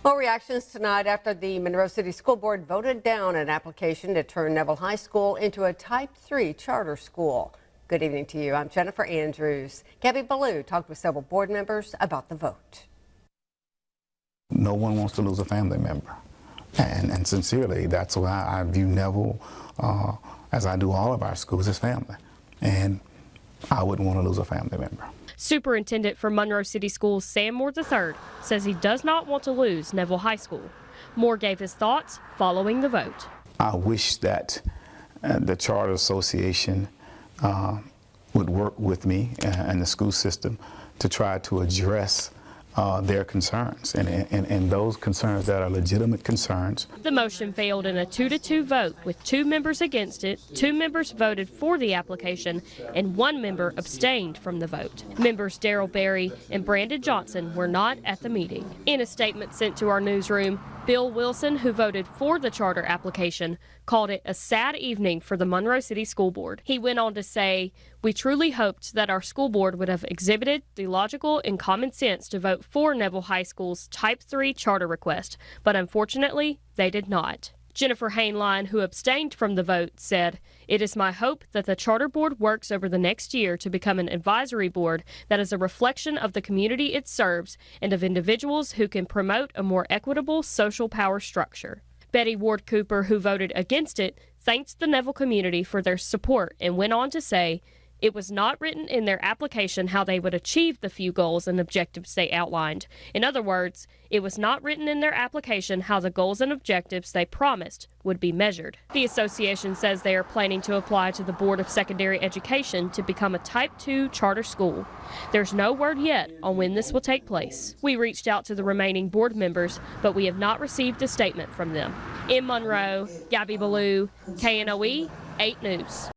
Well, reactions tonight after the Monroe City School Board voted down an application to turn Neville High School into a Type 3 charter school. Good evening to you. I'm Jennifer Andrews. Gabby Ballou talked with several board members about the vote. No one wants to lose a family member. And sincerely, that's why I view Neville, as I do all of our schools, as family. And I wouldn't want to lose a family member. Superintendent for Monroe City Schools, Sam Moore III, says he does not want to lose Neville High School. Moore gave his thoughts following the vote. I wish that the Charter Association would work with me and the school system to try to address their concerns and those concerns that are legitimate concerns. The motion failed in a 2-2 vote with 2 members against it, 2 members voted for the application, and 1 member abstained from the vote. Members Darrell Berry and Brandon Johnson were not at the meeting. In a statement sent to our newsroom, Bill Wilson, who voted for the charter application, called it a sad evening for the Monroe City School Board. He went on to say, "We truly hoped that our school board would have exhibited the logical and common sense to vote for Neville High School's Type 3 charter request, but unfortunately, they did not." Jennifer Hainline, who abstained from the vote, said, "It is my hope that the charter board works over the next year to become an advisory board that is a reflection of the community it serves and of individuals who can promote a more equitable social power structure." Betty Ward Cooper, who voted against it, thanked the Neville community for their support and went on to say, "It was not written in their application how they would achieve the few goals and objectives they outlined. In other words, it was not written in their application how the goals and objectives they promised would be measured." The association says they are planning to apply to the Board of Secondary Education to become a Type 2 charter school. There's no word yet on when this will take place. We reached out to the remaining board members, but we have not received a statement from them. In Monroe, Gabby Ballou, KNOE 8 News.